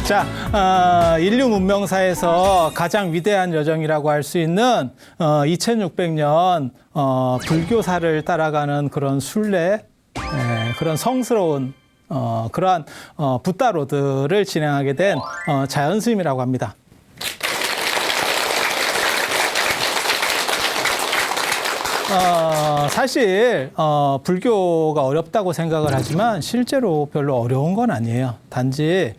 자, 인류 문명사에서 가장 위대한 여정이라고 할 수 있는 2600년 불교사를 따라가는 그런 순례, 그런 성스러운 그러한 붓다로드를 진행하게 된 자연스님이라고 합니다. 사실 불교가 어렵다고 생각을 하지만 실제로 별로 어려운 건 아니에요. 단지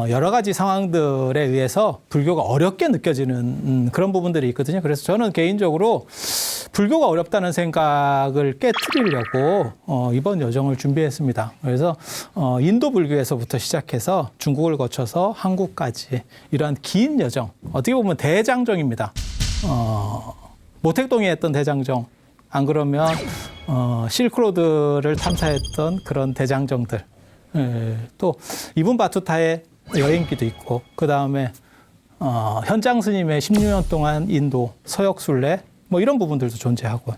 여러 가지 상황들에 의해서 불교가 어렵게 느껴지는 그런 부분들이 있거든요. 그래서 저는 개인적으로 불교가 어렵다는 생각을 깨트리려고 이번 여정을 준비했습니다. 그래서 인도 불교에서부터 시작해서 중국을 거쳐서 한국까지 이러한 긴 여정, 어떻게 보면 대장정입니다. 모택동에 했던 대장정, 안 그러면 실크로드를 탐사했던 그런 대장정들, 또 이분 바투타의 여행기도 있고, 그 다음에 현장 스님의 16년 동안 인도 서역순례, 뭐 이런 부분들도 존재하고,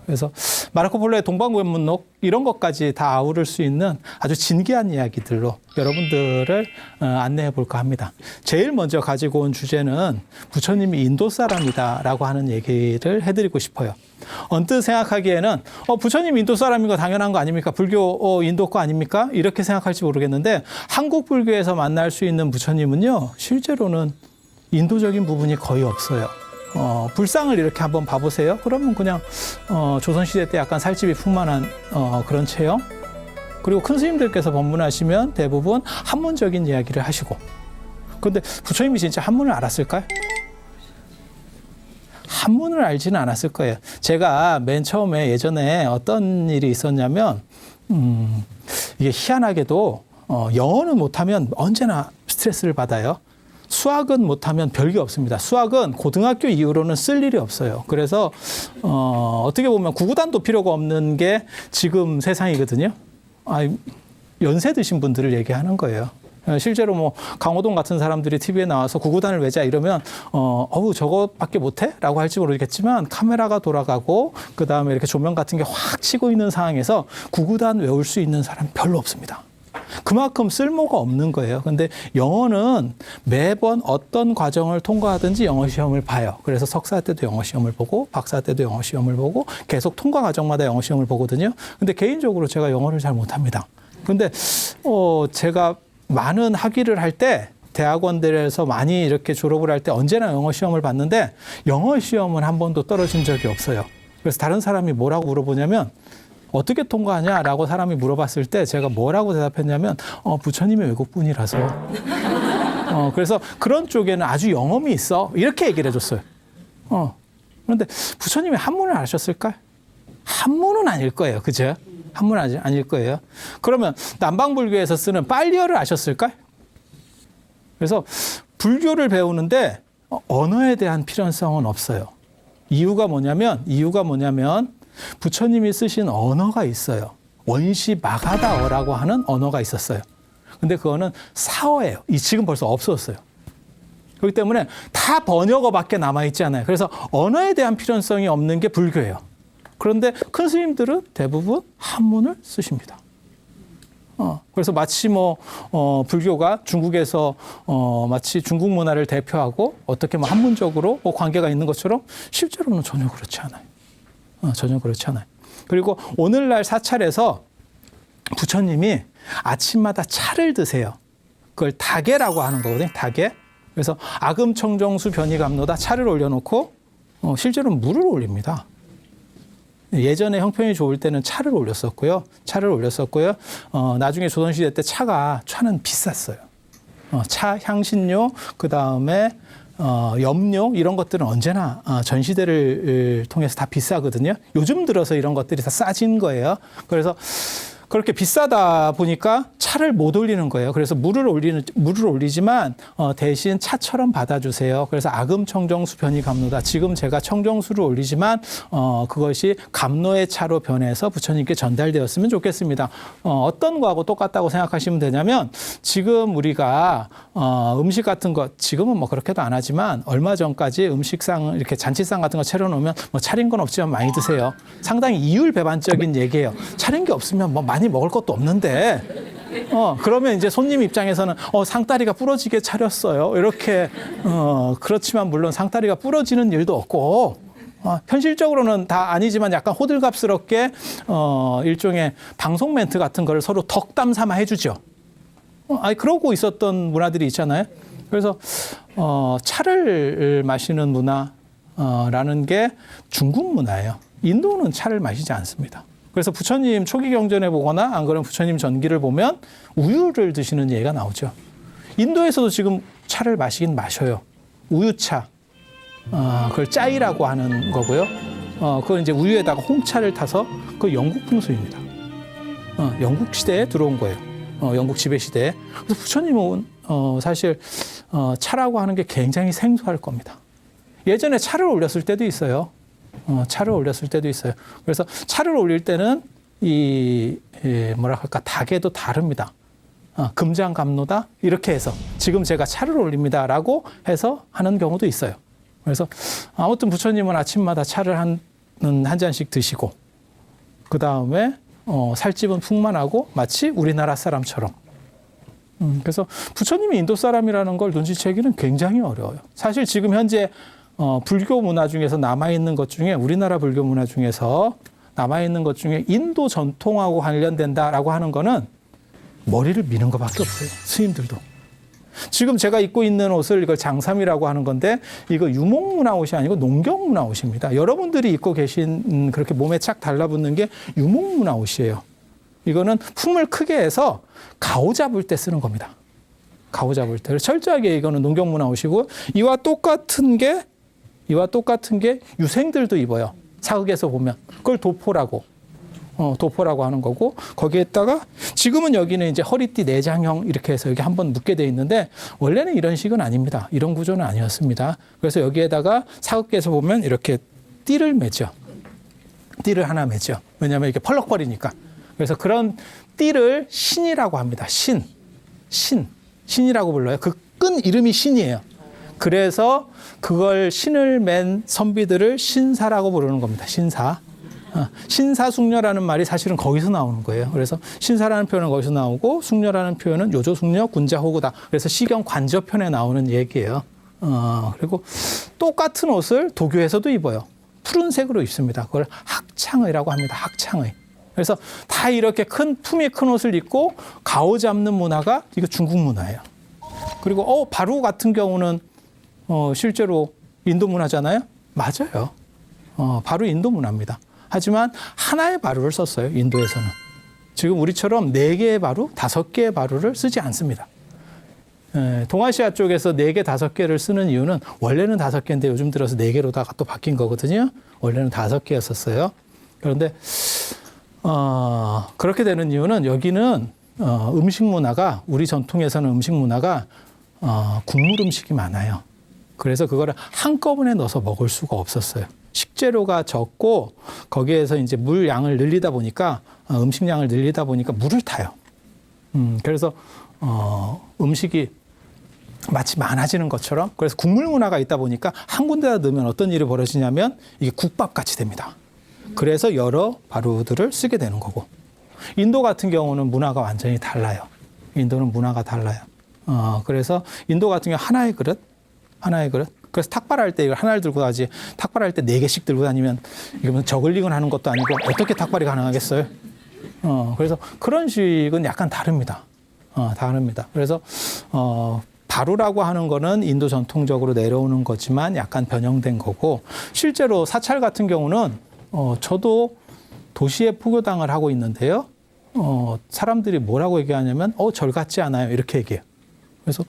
그래서 마르코폴로의 동방구연문록 이런 것까지 다 아우를 수 있는 아주 진귀한 이야기들로 여러분들을 안내해 볼까 합니다. 제일 먼저 가지고 온 주제는 부처님이 인도 사람이다라고 하는 얘기를 해드리고 싶어요. 언뜻 생각하기에는 부처님 인도 사람인 거 당연한 거 아닙니까? 불교 인도 거 아닙니까? 이렇게 생각할지 모르겠는데 한국 불교에서 만날 수 있는 부처님은요, 실제로는 인도적인 부분이 거의 없어요. 불상을 이렇게 한번 봐보세요. 그러면 그냥 조선시대 때 약간 살집이 풍만한 그런 체형. 그리고 큰 스님들께서 법문하시면 대부분 한문적인 이야기를 하시고. 그런데 부처님이 진짜 한문을 알았을까요? 한문을 알지는 않았을 거예요. 제가 맨 처음에 예전에 어떤 일이 있었냐면 이게 희한하게도 영어는 못하면 언제나 스트레스를 받아요. 수학은 못하면 별게 없습니다. 수학은 고등학교 이후로는 쓸 일이 없어요. 그래서 어떻게 보면 구구단도 필요가 없는 게 지금 세상이거든요. 연세 드신 분들을 얘기하는 거예요. 실제로 뭐 강호동 같은 사람들이 TV에 나와서 구구단을 외자 이러면 저것밖에 못해? 라고 할지 모르겠지만 카메라가 돌아가고 그 다음에 이렇게 조명 같은 게 확 치고 있는 상황에서 구구단 외울 수 있는 사람 별로 없습니다. 그만큼 쓸모가 없는 거예요. 근데 영어는 매번 어떤 과정을 통과하든지 영어 시험을 봐요. 그래서 석사 때도 영어 시험을 보고 박사 때도 영어 시험을 보고 계속 통과 과정마다 영어 시험을 보거든요. 근데 개인적으로 제가 영어를 잘 못합니다. 근데 제가 많은 학위를 할 때 대학원들에서 많이 이렇게 졸업을 할 때 언제나 영어 시험을 봤는데 영어 시험은 한 번도 떨어진 적이 없어요. 그래서 다른 사람이 뭐라고 물어보냐면 어떻게 통과하냐라고 사람이 물어봤을 때 제가 뭐라고 대답했냐면 부처님이 외국분이라서 그래서 그런 쪽에는 아주 영험이 있어 이렇게 얘기를 해줬어요. 그런데 부처님이 한문을 아셨을까요? 한문은 아닐 거예요. 그죠? 한문은 아닐 거예요. 그러면 남방불교에서 쓰는 빨리어를 아셨을까요? 그래서 불교를 배우는데 언어에 대한 필연성은 없어요. 이유가 뭐냐면 부처님이 쓰신 언어가 있어요. 원시 마가다어라고 하는 언어가 있었어요. 근데 그거는 사어예요. 지금 벌써 없어졌어요. 그렇기 때문에 다 번역어밖에 남아있지 않아요. 그래서 언어에 대한 필연성이 없는 게 불교예요. 그런데 큰 스님들은 대부분 한문을 쓰십니다. 그래서 마치 불교가 중국에서 마치 중국 문화를 대표하고 어떻게 한문적으로 관계가 있는 것처럼 실제로는 전혀 그렇지 않아요. 전혀 그렇지 않아요. 그리고 오늘날 사찰에서 부처님이 아침마다 차를 드세요. 그걸 다계라고 하는 거거든요. 다계. 그래서 아금청정수 변이감로다 차를 올려놓고 실제로는 물을 올립니다. 예전에 형편이 좋을 때는 차를 올렸었고요. 나중에 조선시대 때 차는 비쌌어요. 차, 향신료, 그 다음에 염료 이런 것들은 언제나 전시대를 통해서 다 비싸거든요. 요즘 들어서 이런 것들이 다 싸진 거예요. 그래서 그렇게 비싸다 보니까 차를 못 올리는 거예요. 그래서 물을 올리지만 대신 차처럼 받아주세요. 그래서 아금청정수 변이감로다. 지금 제가 청정수를 올리지만 그것이 감로의 차로 변해서 부처님께 전달되었으면 좋겠습니다. 어떤 거하고 똑같다고 생각하시면 되냐면 지금 우리가 음식 같은 거 지금은 뭐 그렇게도 안 하지만 얼마 전까지 음식상 이렇게 잔치상 같은 거 차려놓으면 뭐 차린 건 없지만 많이 드세요. 상당히 이율배반적인 얘기예요. 차린 게 없으면 뭐 많이 먹을 것도 없는데 그러면 이제 손님 입장에서는 상다리가 부러지게 차렸어요. 이렇게 그렇지만 물론 상다리가 부러지는 일도 없고 현실적으로는 다 아니지만 약간 호들갑스럽게 일종의 방송 멘트 같은 거를 서로 덕담 삼아 해주죠. 그러고 있었던 문화들이 있잖아요. 그래서 차를 마시는 문화라는 게 중국 문화예요. 인도는 차를 마시지 않습니다. 그래서 부처님 초기 경전에 보거나 안 그러면 부처님 전기를 보면 우유를 드시는 예가 나오죠. 인도에서도 지금 차를 마시긴 마셔요. 우유차. 그걸 짜이라고 하는 거고요. 그걸 이제 우유에다가 홍차를 타서 그 영국 풍수입니다. 영국 시대에 들어온 거예요. 영국 지배 시대에. 그래서 부처님은 사실 차라고 하는 게 굉장히 생소할 겁니다. 예전에 차를 올렸을 때도 있어요. 차를 올렸을 때도 있어요. 그래서 차를 올릴 때는 뭐라 할까, 닭에도 다릅니다. 금장감로다 이렇게 해서 지금 제가 차를 올립니다라고 해서 하는 경우도 있어요. 그래서 아무튼 부처님은 아침마다 차를 한 잔씩 드시고 그 다음에 살집은 풍만하고 마치 우리나라 사람처럼. 그래서 부처님이 인도 사람이라는 걸 눈치채기는 굉장히 어려워요. 사실 지금 현재 불교 문화 중에서 남아있는 것 중에 우리나라 불교 문화 중에서 남아있는 것 중에 인도 전통하고 관련된다라고 하는 거는 머리를 미는 것밖에 없어요. 스님들도. 지금 제가 입고 있는 옷을 이걸 장삼이라고 하는 건데 이거 유목문화 옷이 아니고 농경문화 옷입니다. 여러분들이 입고 계신 그렇게 몸에 착 달라붙는 게 유목문화 옷이에요. 이거는 품을 크게 해서 가오 잡을 때 쓰는 겁니다. 가오 잡을 때. 철저하게 이거는 농경문화 옷이고 이와 똑같은 게 유생들도 입어요. 사극에서 보면. 그걸 도포라고 하는 거고 거기에다가 지금은 여기는 이제 허리띠 내장형 이렇게 해서 여기 한번 묶게 돼 있는데 원래는 이런 식은 아닙니다. 이런 구조는 아니었습니다. 그래서 여기에다가 사극에서 보면 이렇게 띠를 매죠. 띠를 하나 매죠. 왜냐하면 이렇게 펄럭거리니까. 그래서 그런 띠를 신이라고 합니다. 신이라고 불러요. 그 끈 이름이 신이에요. 그래서 그걸 신을 맨 선비들을 신사라고 부르는 겁니다. 신사. 신사숙녀라는 말이 사실은 거기서 나오는 거예요. 그래서 신사라는 표현은 거기서 나오고 숙녀라는 표현은 요조숙녀 군자호구다. 그래서 시경 관저편에 나오는 얘기예요. 그리고 똑같은 옷을 도교에서도 입어요. 푸른색으로 입습니다. 그걸 학창의라고 합니다. 학창의. 그래서 다 이렇게 품이 큰 옷을 입고 가오 잡는 문화가 이거 중국 문화예요. 그리고 바루 같은 경우는 실제로 인도 문화잖아요. 맞아요. 바로 인도 문화입니다. 하지만 하나의 바루를 썼어요. 인도에서는. 지금 우리처럼 4개의 바루, 5개의 바루를 쓰지 않습니다. 동아시아 쪽에서 4개, 5개를 쓰는 이유는 원래는 5개인데 요즘 들어서 4개로다가 또 바뀐 거거든요. 원래는 5개였었어요. 그런데 그렇게 되는 이유는 여기는 음식 문화가 우리 전통에서는 음식 문화가 국물 음식이 많아요. 그래서 그거를 한꺼번에 넣어서 먹을 수가 없었어요. 식재료가 적고 거기에서 이제 물 양을 늘리다 보니까 음식량을 늘리다 보니까 물을 타요. 그래서 음식이 마치 많아지는 것처럼 그래서 국물 문화가 있다 보니까 한 군데다 넣으면 어떤 일이 벌어지냐면 이게 국밥 같이 됩니다. 그래서 여러 바루들을 쓰게 되는 거고 인도 같은 경우는 문화가 완전히 달라요. 인도는 문화가 달라요. 그래서 인도 같은 경우 하나의 그릇. 그래서 탁발할 때 이걸 하나를 들고 가지 탁발할 때 4개씩 들고 다니면 이거 저글링을 하는 것도 아니고 어떻게 탁발이 가능하겠어요? 그래서 그런 식은 약간 다릅니다. 다릅니다. 그래서 바루라고 하는 거는 인도 전통적으로 내려오는 거지만 약간 변형된 거고 실제로 사찰 같은 경우는 저도 도시에 포교당을 하고 있는데요. 사람들이 뭐라고 얘기하냐면 절 같지 않아요. 이렇게 얘기해요. 그래서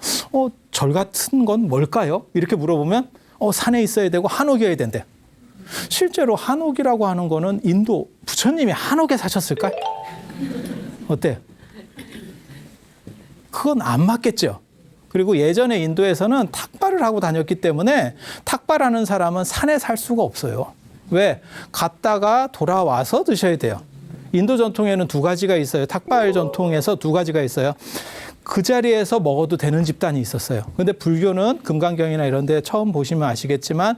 절 같은 건 뭘까요? 이렇게 물어보면 산에 있어야 되고 한옥이어야 된대. 실제로 한옥이라고 하는 거는 인도 부처님이 한옥에 사셨을까요? 어때요? 그건 안 맞겠죠. 그리고 예전에 인도에서는 탁발을 하고 다녔기 때문에 탁발하는 사람은 산에 살 수가 없어요. 왜? 갔다가 돌아와서 드셔야 돼요. 인도 전통에는 2가지가 있어요. 탁발 전통에서 2가지가 있어요. 그 자리에서 먹어도 되는 집단이 있었어요. 근데 불교는 금강경이나 이런 데 처음 보시면 아시겠지만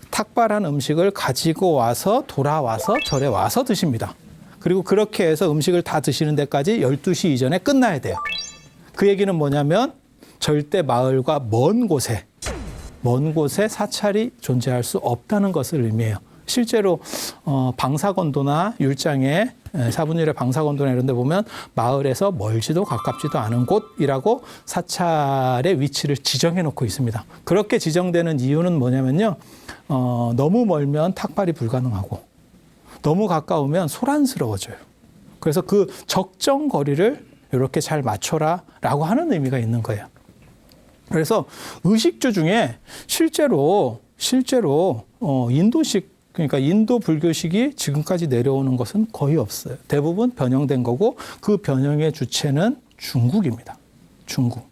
탁발한 음식을 가지고 와서 돌아와서 절에 와서 드십니다. 그리고 그렇게 해서 음식을 다 드시는 데까지 12시 이전에 끝나야 돼요. 그 얘기는 뭐냐면 절대 마을과 먼 곳에 사찰이 존재할 수 없다는 것을 의미해요. 실제로 방사건도나 율장에 사분율의 방사건도나 이런 데 보면 마을에서 멀지도 가깝지도 않은 곳이라고 사찰의 위치를 지정해 놓고 있습니다. 그렇게 지정되는 이유는 뭐냐면요. 너무 멀면 탁발이 불가능하고 너무 가까우면 소란스러워져요. 그래서 그 적정 거리를 이렇게 잘 맞춰라 라고 하는 의미가 있는 거예요. 그래서 의식주 중에 실제로 인도식, 그러니까 인도 불교식이 지금까지 내려오는 것은 거의 없어요. 대부분 변형된 거고 그 변형의 주체는 중국입니다. 중국.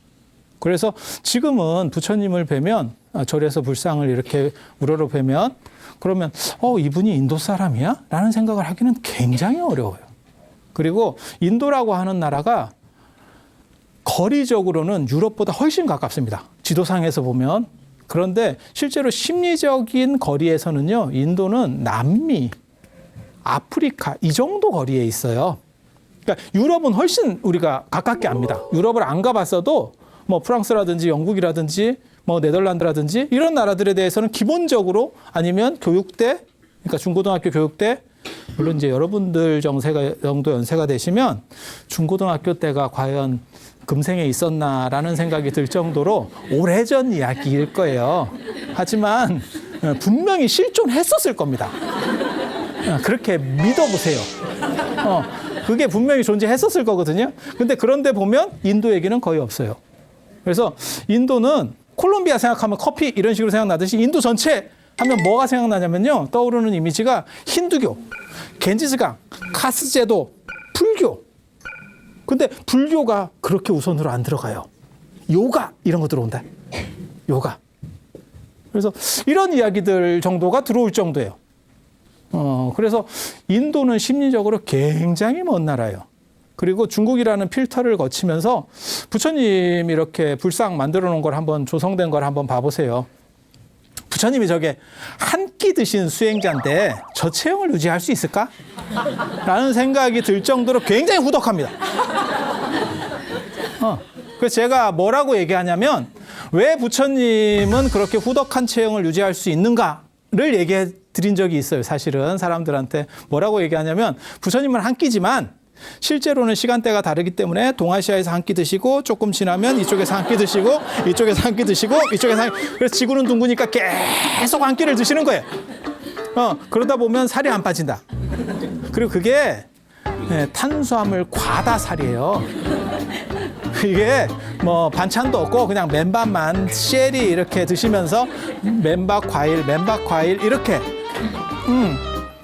그래서 지금은 부처님을 뵈면 절에서 불상을 이렇게 우러러 뵈면 그러면 이분이 인도 사람이야? 라는 생각을 하기는 굉장히 어려워요. 그리고 인도라고 하는 나라가 거리적으로는 유럽보다 훨씬 가깝습니다. 지도상에서 보면. 그런데 실제로 심리적인 거리에서는요, 인도는 남미, 아프리카 이 정도 거리에 있어요. 그러니까 유럽은 훨씬 우리가 가깝게 압니다. 유럽을 안 가봤어도 뭐 프랑스라든지 영국이라든지 뭐 네덜란드라든지 이런 나라들에 대해서는 기본적으로 아니면 교육대, 그러니까 중고등학교 교육대, 물론 이제 여러분들 정도 연세가 되시면 중고등학교 때가 과연 금생에 있었나라는 생각이 들 정도로 오래전 이야기일 거예요. 하지만 분명히 실존했었을 겁니다. 그렇게 믿어보세요. 그게 분명히 존재했었을 거거든요. 근데 그런데 보면 인도 얘기는 거의 없어요. 그래서 인도는 콜롬비아 생각하면 커피 이런 식으로 생각나듯이 인도 전체 하면 뭐가 생각나냐면요. 떠오르는 이미지가 힌두교, 겐지스강, 카스제도, 불교. 근데 불교가 그렇게 우선으로 안 들어가요. 요가 이런 거 들어온다. 요가. 그래서 이런 이야기들 정도가 들어올 정도예요. 그래서 인도는 심리적으로 굉장히 먼 나라예요. 그리고 중국이라는 필터를 거치면서 부처님 이렇게 불상 만들어 놓은 걸 한번 조성된 걸 한번 봐보세요. 부처님이 저게 한 끼 드신 수행자인데 저 체형을 유지할 수 있을까? 라는 생각이 들 정도로 굉장히 후덕합니다. 그래서 제가 뭐라고 얘기하냐면 왜 부처님은 그렇게 후덕한 체형을 유지할 수 있는가를 얘기해 드린 적이 있어요. 사실은 사람들한테 뭐라고 얘기하냐면 부처님은 한 끼지만 실제로는 시간대가 다르기 때문에 동아시아에서 한 끼 드시고 조금 지나면 이쪽에서 한 끼 드시고 이쪽에서 한 끼 드시고 이쪽에서 한 끼, 그래서 지구는 둥그니까 계속 한 끼를 드시는 거예요. 그러다 보면 살이 안 빠진다. 그리고 그게 탄수화물 과다살이에요. 이게 뭐 반찬도 없고 그냥 맨밥만 쉐리 이렇게 드시면서 맨밥 과일 이렇게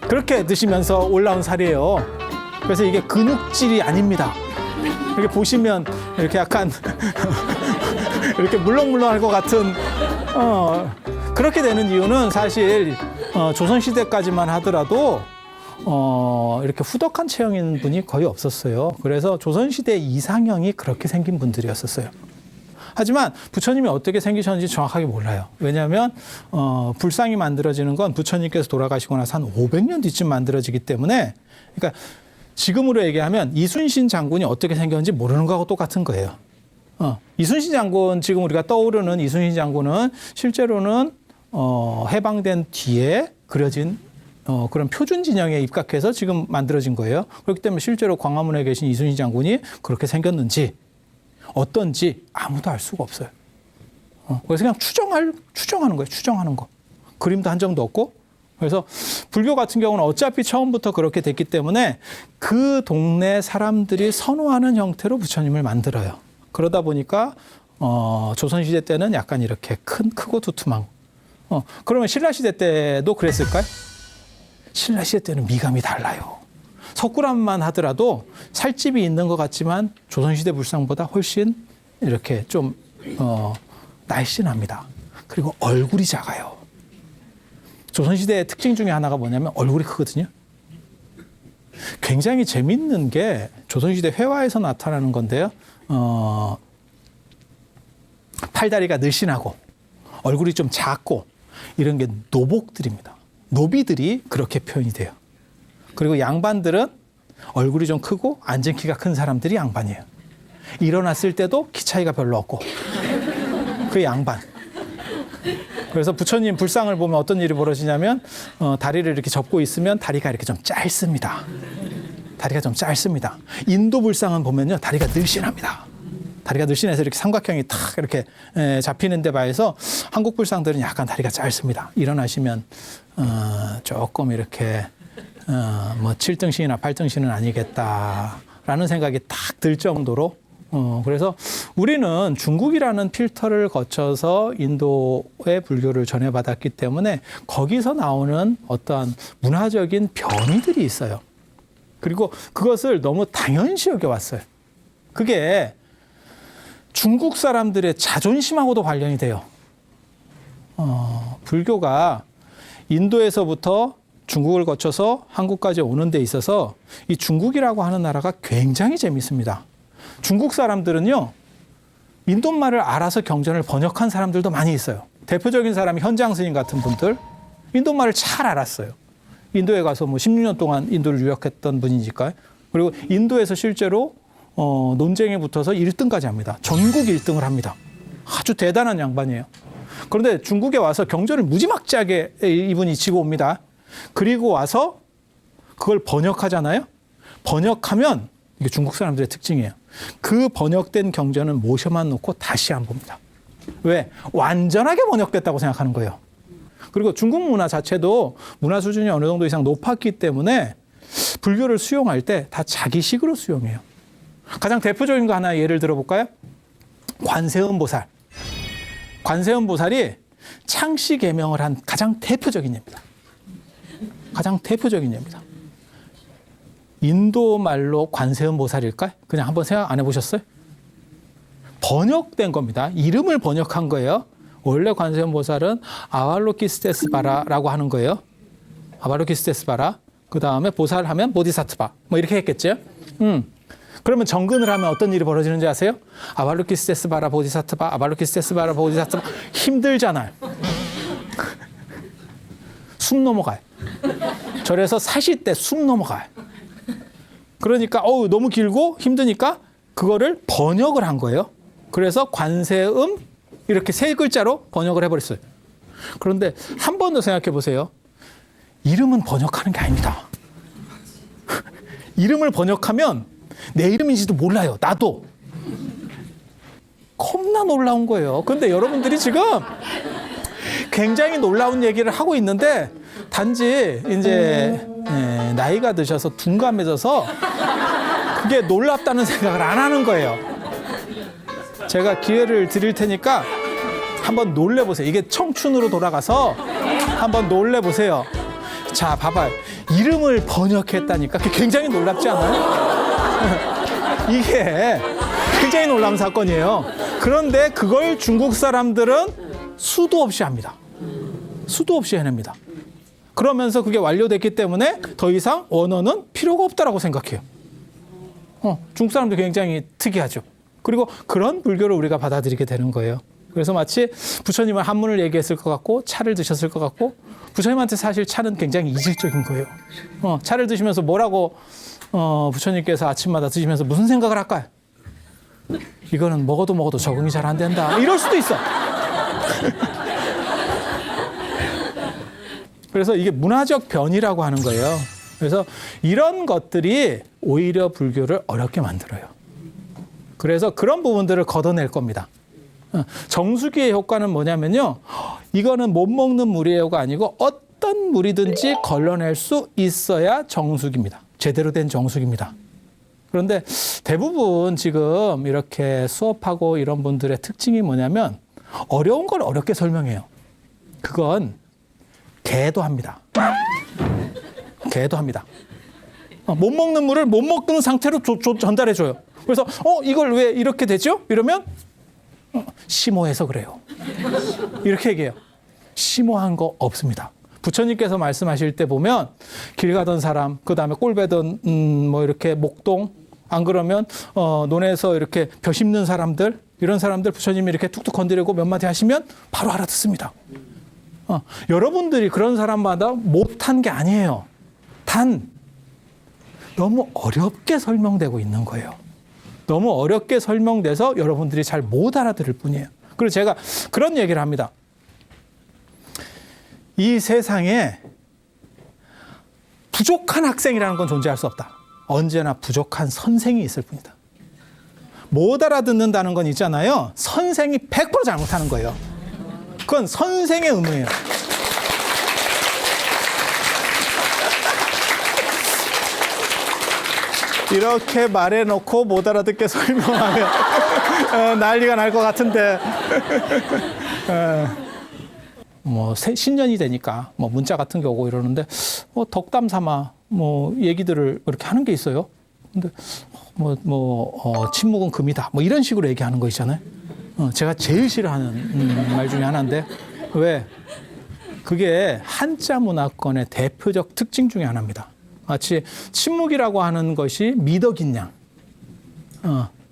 그렇게 드시면서 올라온 살이에요. 그래서 이게 근육질이 아닙니다. 이렇게 보시면 이렇게 약간 이렇게 물렁물렁할 것 같은 그렇게 되는 이유는 사실 조선시대까지만 하더라도 이렇게 후덕한 체형인 분이 거의 없었어요. 그래서 조선시대 이상형이 그렇게 생긴 분들이었었어요. 하지만 부처님이 어떻게 생기셨는지 정확하게 몰라요. 왜냐하면 불상이 만들어지는 건 부처님께서 돌아가시고 나서 한 500년 뒤쯤 만들어지기 때문에, 그러니까 지금으로 얘기하면 이순신 장군이 어떻게 생겼는지 모르는 거하고 똑같은 거예요. 이순신 장군, 지금 우리가 떠오르는 이순신 장군은 실제로는 해방된 뒤에 그려진 그런 표준 진영에 입각해서 지금 만들어진 거예요. 그렇기 때문에 실제로 광화문에 계신 이순신 장군이 그렇게 생겼는지 어떤지 아무도 알 수가 없어요. 그래서 그냥 추정하는 거예요. 추정하는 거. 그림도 한 점도 없고. 그래서 불교 같은 경우는 어차피 처음부터 그렇게 됐기 때문에 그 동네 사람들이 선호하는 형태로 부처님을 만들어요. 그러다 보니까 조선시대 때는 약간 이렇게 크고 두툼한. 그러면 신라시대 때도 그랬을까요? 신라시대 때는 미감이 달라요. 석굴암만 하더라도 살집이 있는 것 같지만 조선시대 불상보다 훨씬 이렇게 좀 날씬합니다. 그리고 얼굴이 작아요. 조선시대의 특징 중에 하나가 뭐냐면 얼굴이 크거든요. 굉장히 재밌는 게 조선시대 회화에서 나타나는 건데요. 팔다리가 늘씬하고 얼굴이 좀 작고 이런 게 노복들입니다. 노비들이 그렇게 표현이 돼요. 그리고 양반들은 얼굴이 좀 크고 앉은 키가 큰 사람들이 양반이에요. 일어났을 때도 키 차이가 별로 없고 그 양반. 그래서 부처님 불상을 보면 어떤 일이 벌어지냐면 다리를 이렇게 접고 있으면 다리가 이렇게 좀 짧습니다. 다리가 좀 짧습니다. 인도 불상은 보면요 다리가 늘씬합니다. 다리가 늘씬해서 이렇게 삼각형이 탁 이렇게 잡히는 데 비해서 한국 불상들은 약간 다리가 짧습니다. 일어나시면 조금 이렇게 뭐 7등신이나 8등신은 아니겠다라는 생각이 딱 들 정도로 그래서 우리는 중국이라는 필터를 거쳐서 인도의 불교를 전해받았기 때문에 거기서 나오는 어떠한 문화적인 변이들이 있어요. 그리고 그것을 너무 당연시 여겨왔어요. 그게 중국 사람들의 자존심하고도 관련이 돼요. 불교가 인도에서부터 중국을 거쳐서 한국까지 오는 데 있어서 이 중국이라고 하는 나라가 굉장히 재밌습니다. 중국 사람들은요, 인도말을 알아서 경전을 번역한 사람들도 많이 있어요. 대표적인 사람이 현장 스님 같은 분들, 인도말을 잘 알았어요. 인도에 가서 뭐 16년 동안 인도를 유학했던 분이니까요. 그리고 인도에서 실제로 논쟁에 붙어서 1등까지 합니다. 전국 1등을 합니다. 아주 대단한 양반이에요. 그런데 중국에 와서 경전을 무지막지하게 이분이 지고 옵니다. 그리고 와서 그걸 번역하잖아요. 번역하면 이게 중국 사람들의 특징이에요. 그 번역된 경전은 모셔만 놓고 다시 안 봅니다. 왜? 완전하게 번역됐다고 생각하는 거예요. 그리고 중국 문화 자체도 문화 수준이 어느 정도 이상 높았기 때문에 불교를 수용할 때 다 자기식으로 수용해요. 가장 대표적인 거 하나 예를 들어볼까요? 관세음 보살. 관세음 보살이 창씨 계명을 한 가장 대표적인 예입니다. 가장 대표적인 예입니다. 인도 말로 관세음 보살일까요? 그냥 한번 생각 안 해보셨어요? 번역된 겁니다. 이름을 번역한 거예요. 원래 관세음 보살은 아왈로키스테스바라라고 하는 거예요. 아왈로키스테스바라. 그 다음에 보살하면 보디사트바. 뭐 이렇게 했겠죠? 그러면 정근을 하면 어떤 일이 벌어지는지 아세요? 아발로키스테스바라 보디사트바, 아발로키스테스바라 보디사트바. 힘들잖아요. 숨 넘어가요. 절에서 사실 때 숨 넘어가요. 그러니까 너무 길고 힘드니까 그거를 번역을 한 거예요. 그래서 관세음 이렇게 3글자로 번역을 해버렸어요. 그런데 한 번 더 생각해 보세요. 이름은 번역하는 게 아닙니다. 이름을 번역하면 내 이름인지도 몰라요. 나도. 겁나 놀라운 거예요. 그런데 여러분들이 지금 굉장히 놀라운 얘기를 하고 있는데 단지 이제 나이가 드셔서 둔감해져서 그게 놀랍다는 생각을 안 하는 거예요. 제가 기회를 드릴 테니까 한번 놀래보세요. 이게 청춘으로 돌아가서 한번 놀래보세요. 자, 봐봐요. 이름을 번역했다니까. 그게 굉장히 놀랍지 않아요? 이게 굉장히 놀라운 사건이에요. 그런데 그걸 중국 사람들은 수도 없이 합니다. 수도 없이 해냅니다. 그러면서 그게 완료됐기 때문에 더 이상 원어는 필요가 없다라고 생각해요. 중국 사람들 굉장히 특이하죠. 그리고 그런 불교를 우리가 받아들이게 되는 거예요. 그래서 마치 부처님은 한문을 얘기했을 것 같고 차를 드셨을 것 같고 부처님한테 사실 차는 굉장히 이질적인 거예요. 차를 드시면서 뭐라고 부처님께서 아침마다 드시면서 무슨 생각을 할까요? 이거는 먹어도 적응이 잘 안 된다. 이럴 수도 있어. 그래서 이게 문화적 변이라고 하는 거예요. 그래서 이런 것들이 오히려 불교를 어렵게 만들어요. 그래서 그런 부분들을 걷어낼 겁니다. 정수기의 효과는 뭐냐면요. 이거는 못 먹는 물이에요가 아니고 어떤 물이든지 걸러낼 수 있어야 정수기입니다. 제대로 된 정수기입니다. 그런데 대부분 지금 이렇게 수업하고 이런 분들의 특징이 뭐냐면 어려운 걸 어렵게 설명해요. 그건 개도 합니다. 개도 합니다. 못 먹는 물을 못 먹는 상태로 전달해줘요. 그래서 이걸 왜 이렇게 되죠? 이러면 심오해서 그래요. 이렇게 얘기해요. 심오한 거 없습니다. 부처님께서 말씀하실 때 보면 길 가던 사람, 그 다음에 꼴 베던 뭐 이렇게 목동, 안 그러면 논에서 이렇게 벼 심는 사람들, 이런 사람들 부처님이 이렇게 툭툭 건드리고 몇 마디 하시면 바로 알아듣습니다. 여러분들이 그런 사람마다 못한 게 아니에요. 단 너무 어렵게 설명되고 있는 거예요. 너무 어렵게 설명돼서 여러분들이 잘 못 알아들을 뿐이에요. 그리고 제가 그런 얘기를 합니다. 이 세상에 부족한 학생이라는 건 존재할 수 없다. 언제나 부족한 선생이 있을 뿐이다. 못 알아듣는다는 건 있잖아요. 선생이 100% 잘못하는 거예요. 그건 선생의 의무예요. 이렇게 말해놓고 못 알아듣게 설명하면 난리가 날 것 같은데 뭐 신년이 되니까 뭐 문자 같은 게 오고 이러는데 덕담 삼아 뭐 얘기들을 그렇게 하는 게 있어요. 근데 침묵은 금이다 뭐 이런 식으로 얘기하는 거 있잖아요. 제가 제일 싫어하는 말 중에 하나인데 왜? 그게 한자 문화권의 대표적 특징 중에 하나입니다. 마치 침묵이라고 하는 것이 미덕인 양.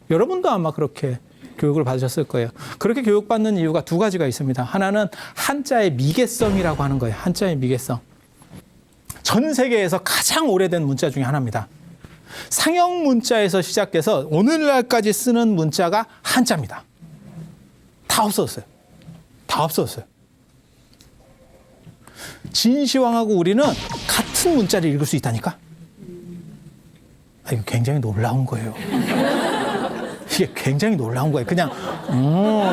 여러분도 아마 그렇게 교육을 받으셨을 거예요. 그렇게 교육받는 이유가 두 가지가 있습니다. 하나는 한자의 미개성이라고 하는 거예요. 한자의 미개성. 전 세계에서 가장 오래된 문자 중에 하나입니다. 상형 문자에서 시작해서 오늘날까지 쓰는 문자가 한자입니다. 다 없어졌어요. 다 없어졌어요. 진시황하고 우리는 같은 문자를 읽을 수 있다니까? 이거 굉장히 놀라운 거예요. 이게 굉장히 놀라운 거예요. 그냥,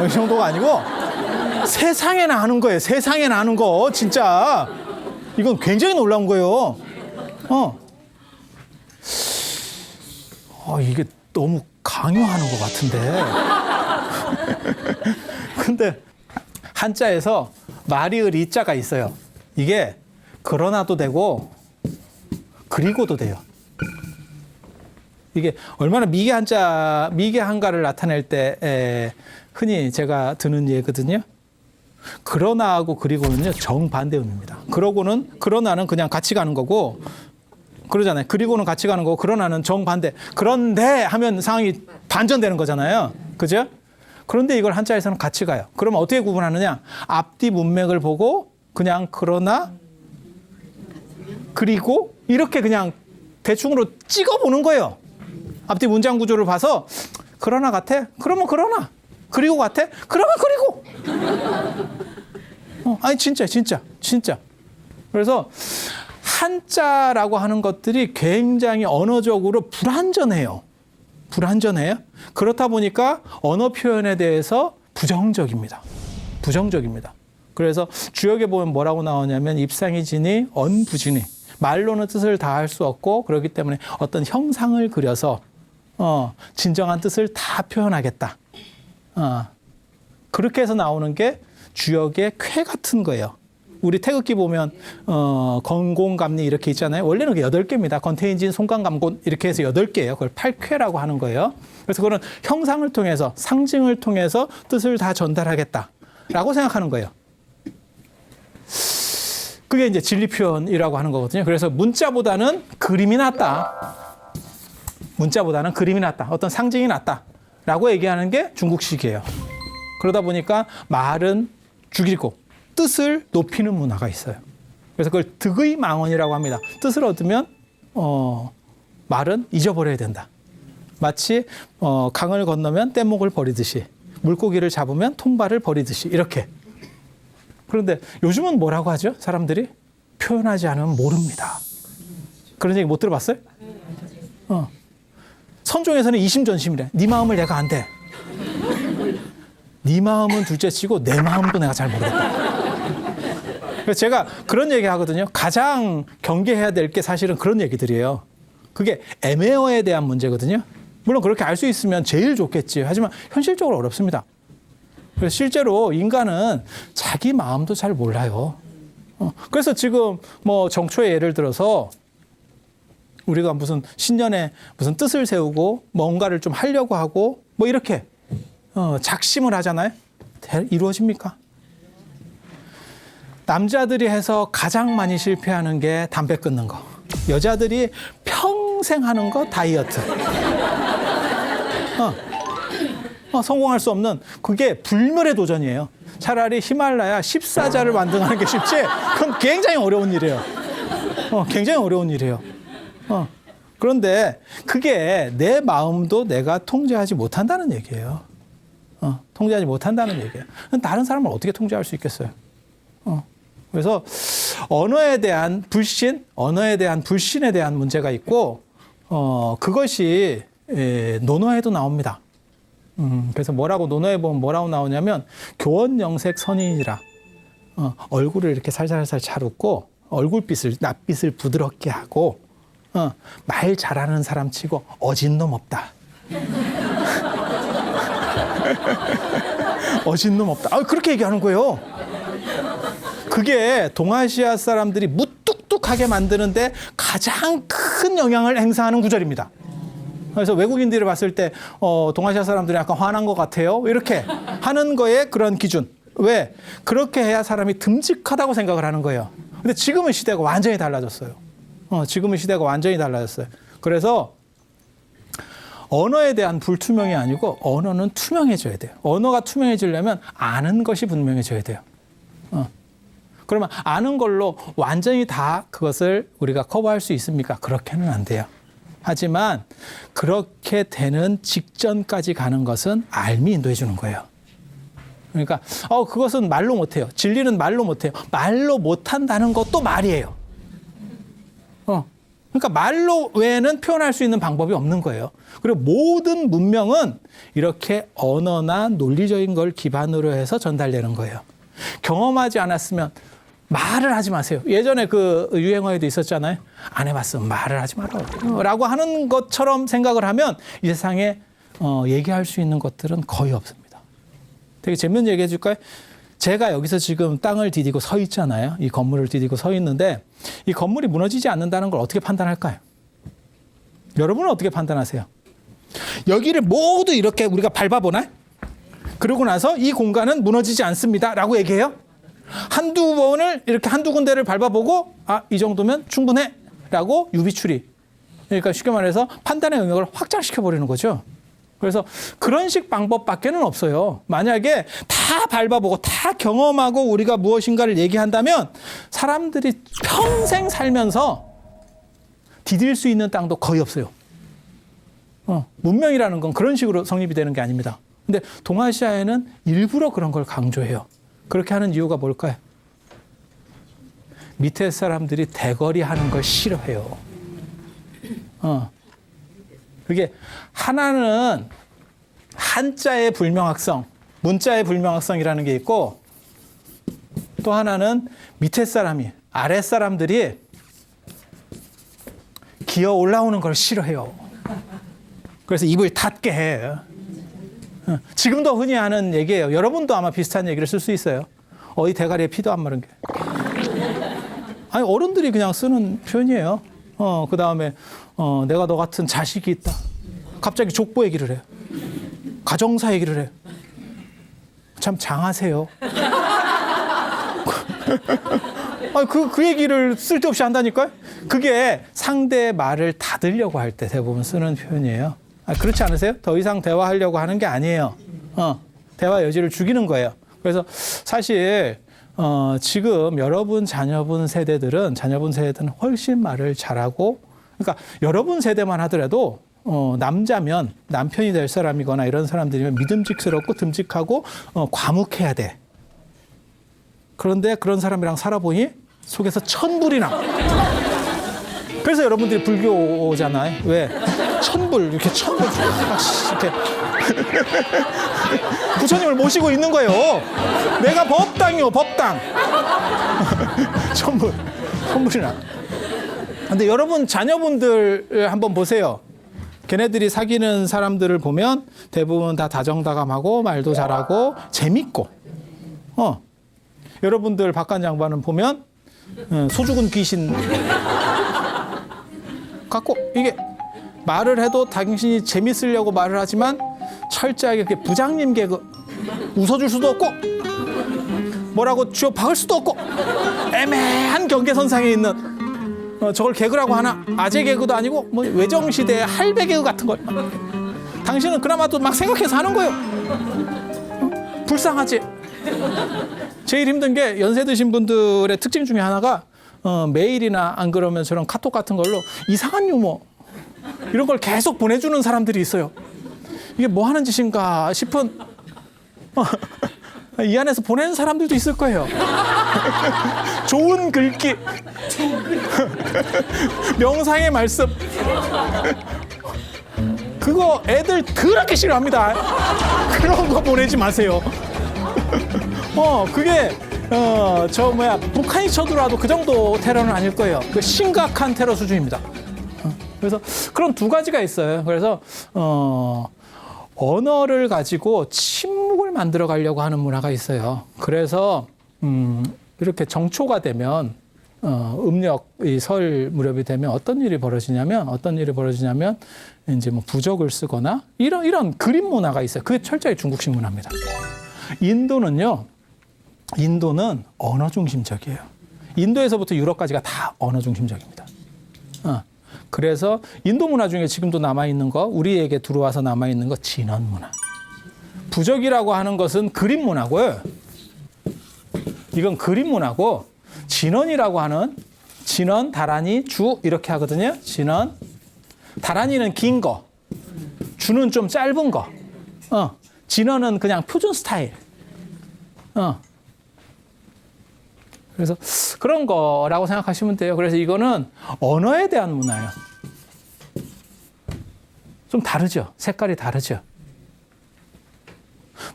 이 정도가 아니고 세상에나 하는 거예요. 세상에나 하는 거. 진짜. 이건 굉장히 놀라운 거예요. 이게 너무 강요하는 것 같은데. 근데 한자에서 말이을 이자가 있어요. 이게 그러나도 되고 그리고도 돼요. 이게 얼마나 미개 한가를 나타낼 때 흔히 제가 드는 예거든요. 그러나하고 그리고는요 정반대 의미입니다. 그러나는 그냥 같이 가는 거고 그러잖아요. 그리고는 같이 가는 거고 그러나는 정반대. 그런데 하면 상황이 반전되는 거잖아요. 그죠? 그런데 이걸 한자에서는 같이 가요. 그러면 어떻게 구분하느냐? 앞뒤 문맥을 보고 그냥 그러나 그리고 이렇게 그냥 대충으로 찍어보는 거예요. 앞뒤 문장 구조를 봐서 그러나 같아? 그러면 그러나. 그리고 같아? 그러면 그리고. 아니 진짜. 그래서 한자라고 하는 것들이 굉장히 언어적으로 불완전해요. 그렇다 보니까 언어 표현에 대해서 부정적입니다. 그래서 주역에 보면 뭐라고 나오냐면 입상이 지니 언부지니 말로는 뜻을 다 할 수 없고 그렇기 때문에 어떤 형상을 그려서 진정한 뜻을 다 표현하겠다. 그렇게 해서 나오는 게 주역의 쾌 같은 거예요. 우리 태극기 보면 건공감리 이렇게 있잖아요. 원래는 8개입니다. 건태인진, 송강감곤 이렇게 해서 8개예요. 그걸 8쾌라고 하는 거예요. 그래서 그거는 형상을 통해서 상징을 통해서 뜻을 다 전달하겠다라고 생각하는 거예요. 그게 이제 진리 표현이라고 하는 거거든요. 그래서 문자보다는 그림이 낫다. 어떤 상징이 낫다라고 얘기하는 게 중국식이에요. 그러다 보니까 말은 죽이고 뜻을 높이는 문화가 있어요. 그래서 그걸 득의망언이라고 합니다. 뜻을 얻으면 말은 잊어버려야 된다. 마치 강을 건너면 뗏목을 버리듯이 물고기를 잡으면 통발을 버리듯이 이렇게. 그런데 요즘은 뭐라고 하죠? 사람들이 표현하지 않으면 모릅니다. 그런 얘기 못 들어봤어요? 선종에서는 이심전심이래. 네 마음을 내가 안 돼. 네 마음은 둘째치고 내 마음도 내가 잘 모르겠다. 그래서 제가 그런 얘기 하거든요. 가장 경계해야 될 게 사실은 그런 얘기들이에요. 그게 애매어에 대한 문제거든요. 물론 그렇게 알 수 있으면 제일 좋겠지. 하지만 현실적으로 어렵습니다. 그래서 실제로 인간은 자기 마음도 잘 몰라요. 그래서 지금 뭐 정초에 예를 들어서 우리가 무슨 신년에 무슨 뜻을 세우고 뭔가를 좀 하려고 하고 뭐 이렇게 작심을 하잖아요. 이루어집니까? 남자들이 해서 가장 많이 실패하는 게 담배 끊는 거. 여자들이 평생 하는 거 다이어트. 성공할 수 없는 그게 불멸의 도전이에요. 차라리 히말라야 14자를 만등하는 게 쉽지. 그건 굉장히 어려운 일이에요. 굉장히 어려운 일이에요. 그런데 그게 내 마음도 내가 통제하지 못한다는 얘기예요. 통제하지 못한다는 얘기예요. 다른 사람을 어떻게 통제할 수 있겠어요? 그래서 언어에 대한 불신, 언어에 대한 불신에 대한 문제가 있고, 그것이 논어에도 나옵니다. 그래서 논어에 보면 뭐라고 나오냐면, 교원영색 선인이라, 얼굴을 이렇게 살살살 잘 웃고, 얼굴빛을, 낯빛을 부드럽게 하고, 말 잘하는 사람 치고 어진 놈 없다. 어진 놈 없다. 그렇게 얘기하는 거예요. 그게 동아시아 사람들이 무뚝뚝하게 만드는데 가장 큰 영향을 행사하는 구절입니다. 그래서 외국인들이 봤을 때 동아시아 사람들이 약간 화난 것 같아요. 이렇게 하는 거에 그런 기준. 왜? 그렇게 해야 사람이 듬직하다고 생각을 하는 거예요. 근데 지금은 시대가 완전히 달라졌어요. 지금은 시대가 완전히 달라졌어요. 그래서 언어에 대한 불투명이 아니고 언어는 투명해져야 돼요. 언어가 투명해지려면 아는 것이 분명해져야 돼요. 그러면 아는 걸로 완전히 다 그것을 우리가 커버할 수 있습니까? 그렇게는 안 돼요. 하지만 그렇게 되는 직전까지 가는 것은 알미 인도해 주는 거예요. 그러니까 그것은 말로 못해요. 진리는 말로 못해요. 말로 못한다는 것도 말이에요. 그러니까 말로 외에는 표현할 수 있는 방법이 없는 거예요. 그리고 모든 문명은 이렇게 언어나 논리적인 걸 기반으로 해서 전달되는 거예요. 경험하지 않았으면 말을 하지 마세요. 예전에 그 유행어에도 있었잖아요. 안 해봤으면 말을 하지 마라. 라고 하는 것처럼 생각을 하면 이 세상에 얘기할 수 있는 것들은 거의 없습니다. 되게 재밌는 얘기 해줄까요? 제가 여기서 지금 땅을 디디고 서 있잖아요. 이 건물을 디디고 서 있는데 이 건물이 무너지지 않는다는 걸 어떻게 판단할까요? 여러분은 어떻게 판단하세요? 여기를 모두 이렇게 우리가 밟아보나? 그러고 나서 이 공간은 무너지지 않습니다. 라고 얘기해요. 한두 번을 이렇게 한두 군데를 밟아보고 이 정도면 충분해. 라고 유비추리. 그러니까 쉽게 말해서 판단의 영역을 확장시켜버리는 거죠. 그래서 그런 식 방법밖에는 없어요. 만약에 다 밟아보고 다 경험하고 우리가 무엇인가를 얘기한다면 사람들이 평생 살면서 디딜 수 있는 땅도 거의 없어요. 문명이라는 건 그런 식으로 성립이 되는 게 아닙니다. 근데 동아시아에는 일부러 그런 걸 강조해요. 그렇게 하는 이유가 뭘까요? 밑에 사람들이 대거리 하는 걸 싫어해요. 그게 하나는 한자의 불명확성, 문자의 불명확성이라는 게 있고 또 하나는 밑에 사람이, 아래 사람들이 기어 올라오는 걸 싫어해요. 그래서 입을 닫게 해요. 지금도 흔히 하는 얘기예요. 여러분도 아마 비슷한 얘기를 쓸 수 있어요. 어디 대가리에 피도 안 마른 게. 아니 어른들이 그냥 쓰는 표현이에요. 그 다음에 내가 너 같은 자식이 있다. 갑자기 족보 얘기를 해요. 가정사 얘기를 해요. 참 장하세요. 그 얘기를 쓸데없이 한다니까요. 그게 상대의 말을 닫으려고 할 때 대부분 쓰는 표현이에요. 그렇지 않으세요? 더 이상 대화하려고 하는 게 아니에요. 대화 여지를 죽이는 거예요. 그래서 사실 지금 여러분 자녀분 세대들은 훨씬 말을 잘하고, 그러니까 여러분 세대만 하더라도 남자면 남편이 될 사람이거나 이런 사람들이면 믿음직스럽고 듬직하고 과묵해야 돼. 그런데 그런 사람이랑 살아보니 속에서 천불이 나. 그래서 여러분들이 불교잖아요. 왜? 천불, 이렇게 천불, 이렇게. 부처님을 모시고 있는 거예요. 내가 법당이요, 법당. 천불이 나. 근데 여러분 자녀분들 한번 보세요. 걔네들이 사귀는 사람들을 보면 대부분 다 다정다감하고 말도 잘하고 재밌고. 여러분들 박간장반은 보면 소죽은 귀신 갖고 이게 말을 해도 당신이 재밌으려고 말을 하지만 철저하게 이렇게 부장님 개그 웃어줄 수도 없고 뭐라고 쥐어 박을 수도 없고 애매한 경계선상에 있는 저걸 개그라고 하나? 아재 개그도 아니고 뭐 외정시대의 할배 개그 같은 걸 당신은 그나마도 막 생각해서 하는 거예요. 불쌍하지? 제일 힘든 게 연세 드신 분들의 특징 중에 하나가 메일이나 안 그러면 저런 카톡 같은 걸로 이상한 유머 이런 걸 계속 보내주는 사람들이 있어요. 이게 뭐 하는 짓인가 싶은 이 안에서 보내는 사람들도 있을 거예요. 좋은 글귀, 명상의 말씀, 그거 애들 그렇게 싫어합니다. 그런 거 보내지 마세요. 그게 북한이 쳐들어와도 그 정도 테러는 아닐 거예요. 그 심각한 테러 수준입니다. 그래서 그런 두 가지가 있어요. 그래서 언어를 가지고 침묵을 만들어 가려고 하는 문화가 있어요. 그래서 이렇게 정초가 되면 음력이 설 무렵이 되면 어떤 일이 벌어지냐면 이제 뭐 부적을 쓰거나 이런 그림 문화가 있어요. 그게 철저히 중국식 문화입니다. 인도는 언어 중심적이에요. 인도에서부터 유럽까지가 다 언어 중심적입니다. 그래서 인도 문화 중에 지금도 남아있는 거, 우리에게 들어와서 남아있는 거 진원 문화. 부적이라고 하는 것은 그림 문화고요. 이건 그림 문화고, 진원이라고 하는 진원, 다란이, 주 이렇게 하거든요. 진원. 다란이는 긴 거, 주는 좀 짧은 거. 진원은 그냥 표준 스타일. 그래서 그런 거라고 생각하시면 돼요. 그래서 이거는 언어에 대한 문화예요. 좀 다르죠. 색깔이 다르죠.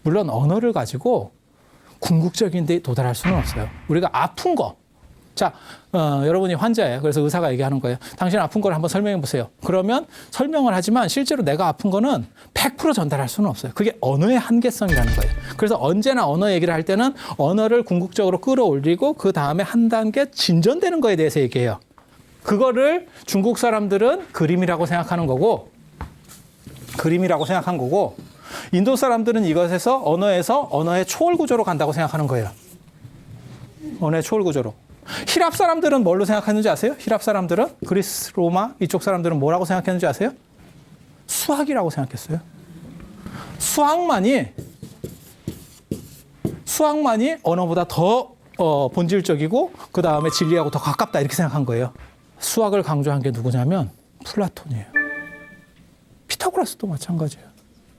물론 언어를 가지고 궁극적인 데 도달할 수는 없어요. 우리가 아픈 거. 자, 여러분이 환자예요. 그래서 의사가 얘기하는 거예요. 당신 아픈 걸 한번 설명해 보세요. 그러면 설명을 하지만 실제로 내가 아픈 거는 100% 전달할 수는 없어요. 그게 언어의 한계성이라는 거예요. 그래서 언제나 언어 얘기를 할 때는 언어를 궁극적으로 끌어올리고 그 다음에 한 단계 진전되는 거에 대해서 얘기해요. 그거를 중국 사람들은 그림이라고 생각하는 거고, 인도 사람들은 이것에서 언어의 초월 구조로 간다고 생각하는 거예요. 언어의 초월 구조로. 히랍 사람들은 뭘로 생각했는지 아세요? 히랍 사람들은, 그리스, 로마 이쪽 사람들은 뭐라고 생각했는지 아세요? 수학이라고 생각했어요. 수학만이 언어보다 더 본질적이고 그 다음에 진리하고 더 가깝다 이렇게 생각한 거예요. 수학을 강조한 게 누구냐면 플라톤이에요. 피타고라스도 마찬가지예요.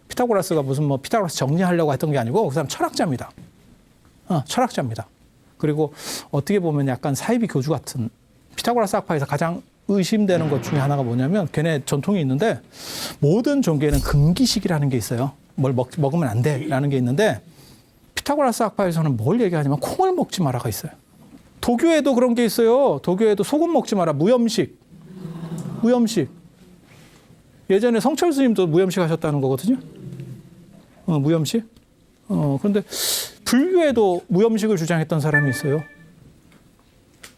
피타고라스가 무슨 피타고라스 정리하려고 했던 게 아니고 그 사람 철학자입니다. 철학자입니다. 그리고 어떻게 보면 약간 사이비 교주 같은, 피타고라스 학파에서 가장 의심되는 것 중에 하나가 뭐냐면 걔네 전통이 있는데 모든 종교에는 금기식이라는 게 있어요. 뭘 먹으면 안 돼라는 게 있는데 피타고라스 학파에서는 뭘 얘기하냐면 콩을 먹지 마라가 있어요. 도교에도 그런 게 있어요. 도교에도 소금 먹지 마라. 무염식. 예전에 성철 스님도 무염식 하셨다는 거거든요. 무염식. 그런데 불교에도 무염식을 주장했던 사람이 있어요.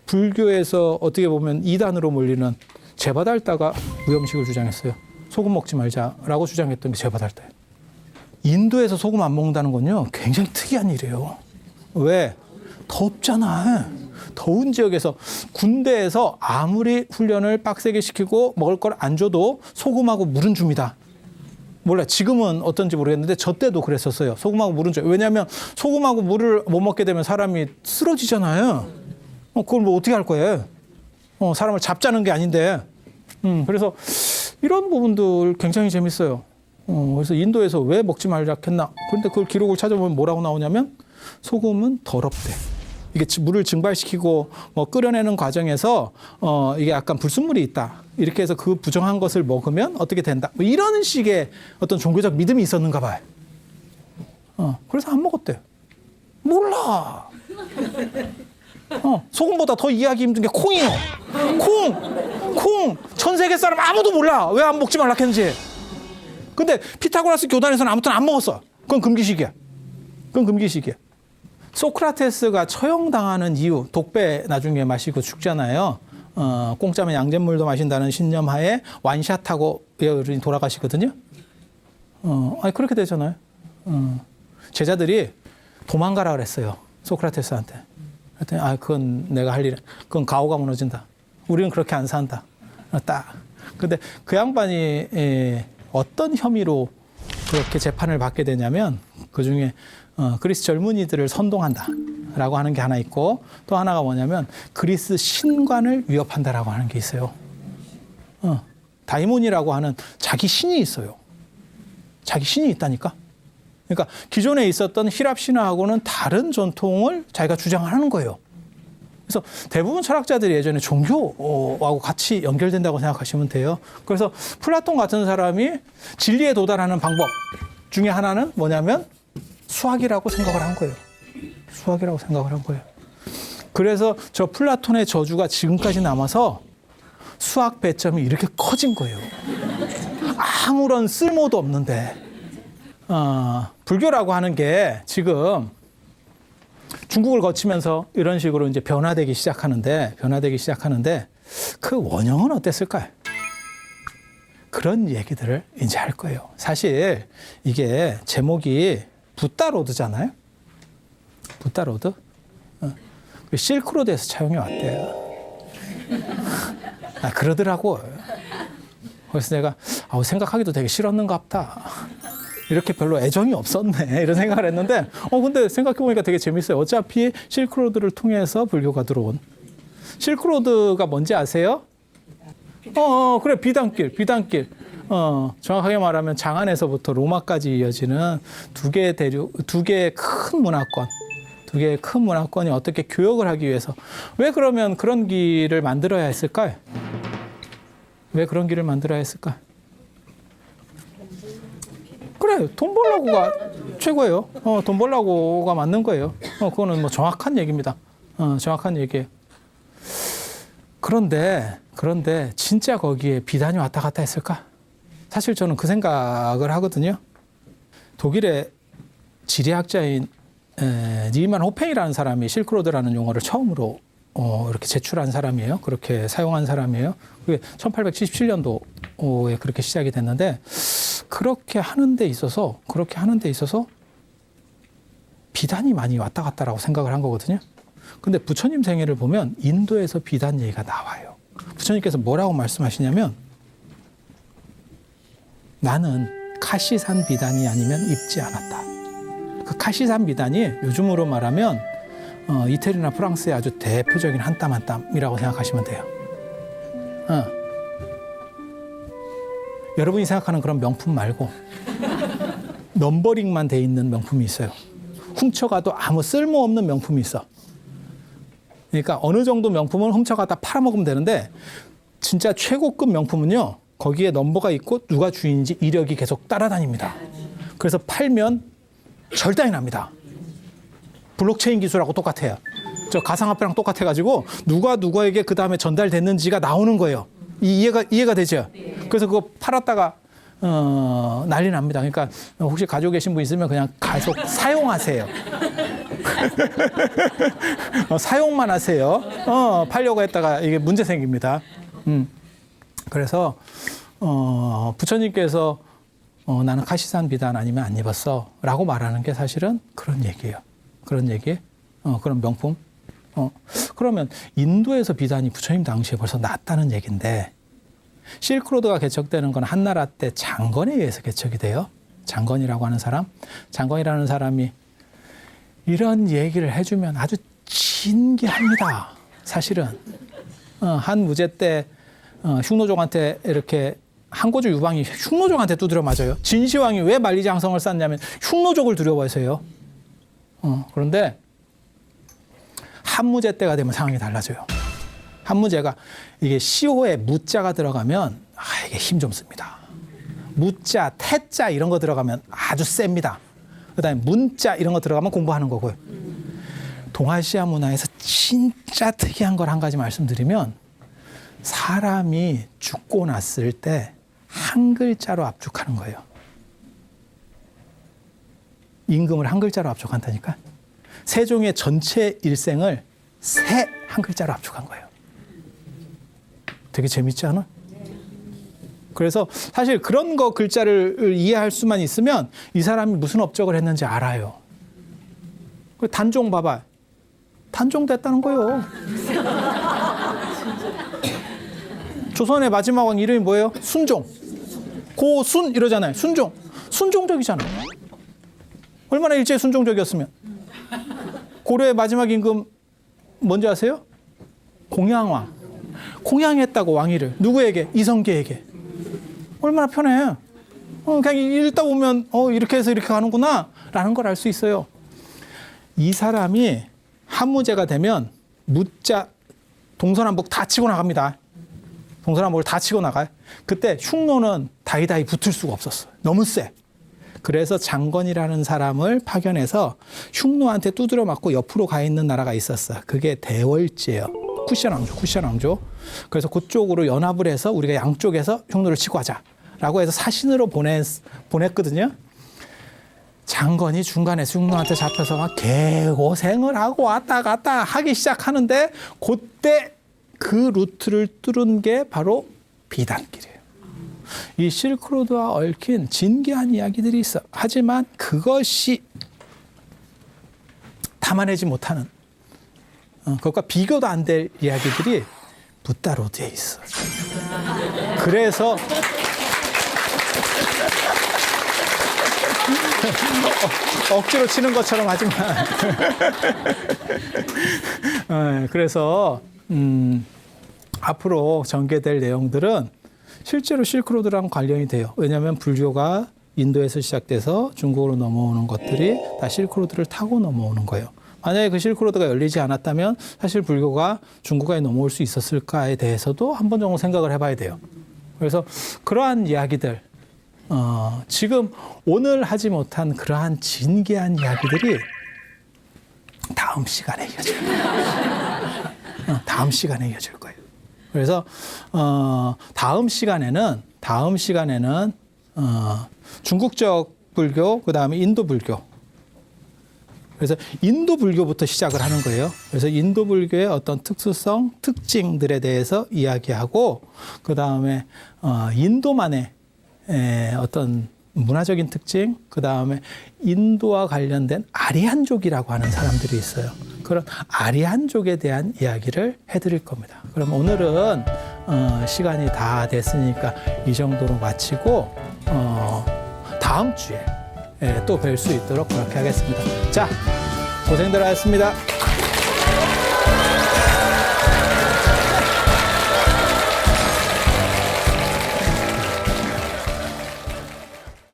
불교에서 어떻게 보면 이단으로 몰리는 제바달다가 무염식을 주장했어요. 소금 먹지 말자라고 주장했던 게 제바달다예요. 인도에서 소금 안 먹는다는 건요, 굉장히 특이한 일이에요. 왜? 덥잖아. 더운 지역에서 군대에서 아무리 훈련을 빡세게 시키고 먹을 걸 안 줘도 소금하고 물은 줍니다. 몰라, 지금은 어떤지 모르겠는데 저 때도 그랬었어요. 소금하고 물은 줘요. 왜냐하면 소금하고 물을 못 먹게 되면 사람이 쓰러지잖아요. 그걸 뭐 어떻게 할 거예요? 사람을 잡자는 게 아닌데. 그래서 이런 부분들 굉장히 재밌어요. 그래서 인도에서 왜 먹지 말자 했나? 그런데 그걸 기록을 찾아보면 뭐라고 나오냐면 소금은 더럽대. 이게 물을 증발시키고 끓여내는 과정에서 이게 약간 불순물이 있다. 이렇게 해서 그 부정한 것을 먹으면 어떻게 된다. 이런 식의 어떤 종교적 믿음이 있었는가 봐요. 그래서 안 먹었대요. 몰라. 소금보다 더 이해하기 힘든 게 콩이에요. 콩. 전 세계 사람 아무도 몰라. 왜 안 먹지 말라 했는지. 근데 피타고라스 교단에서는 아무튼 안 먹었어. 그건 금기식이야. 소크라테스가 처형당하는 이유, 독배 나중에 마시고 죽잖아요. 공짜면 양잿물도 마신다는 신념하에 완샷하고 돌아가시거든요. 그렇게 되잖아요. 제자들이 도망가라 그랬어요. 소크라테스한테. 그랬더니 그건 내가 할 일, 그건 가오가 무너진다. 우리는 그렇게 안 산다. 딱. 근데 그 양반이 어떤 혐의로 그렇게 재판을 받게 되냐면 그중에 그리스 젊은이들을 선동한다라고 하는 게 하나 있고, 또 하나가 뭐냐면 그리스 신관을 위협한다라고 하는 게 있어요. 다이몬이라고 하는 자기 신이 있어요. 자기 신이 있다니까. 그러니까 기존에 있었던 히랍 신화하고는 다른 전통을 자기가 주장하는 거예요. 그래서 대부분 철학자들이 예전에 종교하고 같이 연결된다고 생각하시면 돼요. 그래서 플라톤 같은 사람이 진리에 도달하는 방법 중에 하나는 뭐냐면 수학이라고 생각을 한 거예요. 수학이라고 생각을 한 거예요. 그래서 저 플라톤의 저주가 지금까지 남아서 수학 배점이 이렇게 커진 거예요. 아무런 쓸모도 없는데. 불교라고 하는 게 지금 중국을 거치면서 이런 식으로 이제 변화되기 시작하는데 그 원형은 어땠을까요? 그런 얘기들을 이제 할 거예요. 사실 이게 제목이 붓다로드잖아요. 붓다로드. 실크로드에서 차용해 왔대요. 그러더라고. 그래서 내가 생각하기도 되게 싫었는갑다. 이렇게 별로 애정이 없었네. 이런 생각을 했는데 근데 생각해보니까 되게 재밌어요. 어차피 실크로드를 통해서 불교가 들어온. 실크로드가 뭔지 아세요? 그래. 비단길. 정확하게 말하면 장안에서부터 로마까지 이어지는 두 개의 큰 문화권. 두 개의 큰 문화권이 어떻게 교역을 하기 위해서. 왜 그러면 그런 길을 만들어야 했을까요? 왜 그런 길을 만들어야 했을까? 그래, 돈 벌라고가 최고예요. 돈 벌라고가 맞는 거예요. 그거는 뭐 정확한 얘기입니다. 정확한 얘기예요. 그런데 진짜 거기에 비단이 왔다 갔다 했을까? 사실 저는 그 생각을 하거든요. 독일의 지리학자인 니만 호팽이라는 사람이 실크로드라는 용어를 처음으로 이렇게 제출한 사람이에요. 그렇게 사용한 사람이에요. 그게 1877년도에 그렇게 시작이 됐는데 그렇게 하는 데 있어서 비단이 많이 왔다 갔다라고 생각을 한 거거든요. 근데 부처님 생애를 보면 인도에서 비단 얘기가 나와요. 부처님께서 뭐라고 말씀하시냐면 나는 카시산 비단이 아니면 입지 않았다. 그 카시산 비단이 요즘으로 말하면 이태리나 프랑스의 아주 대표적인 한 땀 한 땀이라고 생각하시면 돼요. 여러분이 생각하는 그런 명품 말고 넘버링만 돼 있는 명품이 있어요. 훔쳐가도 아무 쓸모없는 명품이 있어. 그러니까 어느 정도 명품은 훔쳐가다 팔아먹으면 되는데 진짜 최고급 명품은요. 거기에 넘버가 있고 누가 주인인지 이력이 계속 따라다닙니다. 그래서 팔면 절단이 납니다. 블록체인 기술하고 똑같아요. 저 가상화폐랑 똑같아가지고 누가 누구에게 그 다음에 전달됐는지가 나오는 거예요. 이해가 되죠? 그래서 그거 팔았다가 난리 납니다. 그러니까 혹시 가지고 계신 분 있으면 그냥 계속 사용하세요. 사용만 하세요. 팔려고 했다가 이게 문제 생깁니다. 그래서 부처님께서 나는 카시산 비단 아니면 안 입었어 라고 말하는 게 사실은 그런 얘기예요. 그런 얘기, 그런 명품. 그러면 인도에서 비단이 부처님 당시에 벌써 났다는 얘기인데 실크로드가 개척되는 건 한나라 때 장건에 의해서 개척이 돼요. 장건이라고 하는 사람. 장건이라는 사람이 이런 얘기를 해주면 아주 진기합니다. 사실은. 한 무제 때 흉노종한테 이렇게 항고주 유방이 흉노종한테 두드려 맞아요. 진시황이 왜 만리장성을 쌓냐면 흉노족을 두려워해서요. 그런데 한무제 때가 되면 상황이 달라져요. 한무제가 이게 시호에 무자가 들어가면 이게 힘 좀 씁니다. 무자, 태자 이런 거 들어가면 아주 셉니다. 그다음에 문자 이런 거 들어가면 공부하는 거고요. 동아시아 문화에서 진짜 특이한 걸 한 가지 말씀드리면 사람이 죽고 났을 때 한 글자로 압축하는 거예요. 임금을 한 글자로 압축한다니까. 세종의 전체 일생을 세 한 글자로 압축한 거예요. 되게 재밌지 않아? 그래서 사실 그런 거 글자를 이해할 수만 있으면 이 사람이 무슨 업적을 했는지 알아요. 단종 봐봐. 단종 됐다는 거예요. 조선의 마지막 왕 이름이 뭐예요? 순종. 고순 이러잖아요. 순종. 순종적이잖아. 얼마나 일제히 순종적이었으면. 고려의 마지막 임금 뭔지 아세요? 공양왕. 공양했다고 왕위를. 누구에게? 이성계에게. 얼마나 편해. 그냥 읽다 보면 이렇게 해서 이렇게 가는구나 라는 걸 알 수 있어요. 이 사람이 한무제가 되면 무자 동서남북 다 치고 나갑니다. 동서남북을 다 치고 나가요. 그때 흉노는 다이다이 붙을 수가 없었어요. 너무 세. 그래서 장건이라는 사람을 파견해서 흉노한테 두드려 맞고 옆으로 가 있는 나라가 있었어요. 그게 대월제예요. 쿠션 왕조. 그래서 그쪽으로 연합을 해서 우리가 양쪽에서 흉노를 치고 하자라고 해서 사신으로 보냈거든요. 장건이 중간에서 흉노한테 잡혀서 막 개고생을 하고 왔다 갔다 하기 시작하는데 그때 그 루트를 뚫은 게 바로 비단길이에요. 이 실크로드와 얽힌 진귀한 이야기들이 있어. 하지만 그것이 담아내지 못하는 그것과 비교도 안 될 이야기들이 붓다로드에 있어. 그래서 억지로 치는 것처럼 하지만 그래서 앞으로 전개될 내용들은 실제로 실크로드랑 관련이 돼요. 왜냐하면 불교가 인도에서 시작돼서 중국으로 넘어오는 것들이 다 실크로드를 타고 넘어오는 거예요. 만약에 그 실크로드가 열리지 않았다면 사실 불교가 중국에 넘어올 수 있었을까에 대해서도 한 번 정도 생각을 해봐야 돼요. 그래서 그러한 이야기들, 지금 오늘 하지 못한 그러한 진귀한 이야기들이 다음 시간에 이어질 거예요. 다음 시간에 이어질 거예요. 그래서 다음 시간에는 중국적 불교, 그 다음에 인도 불교. 그래서 인도 불교부터 시작을 하는 거예요. 그래서 인도 불교의 어떤 특수성, 특징들에 대해서 이야기하고, 그 다음에 인도만의 어떤 문화적인 특징, 그 다음에 인도와 관련된 아리안족이라고 하는 사람들이 있어요. 그런 아리안족에 대한 이야기를 해드릴 겁니다. 그럼 오늘은 시간이 다 됐으니까 이 정도로 마치고 다음 주에 또 뵐 수 있도록 그렇게 하겠습니다. 자, 고생들 하셨습니다.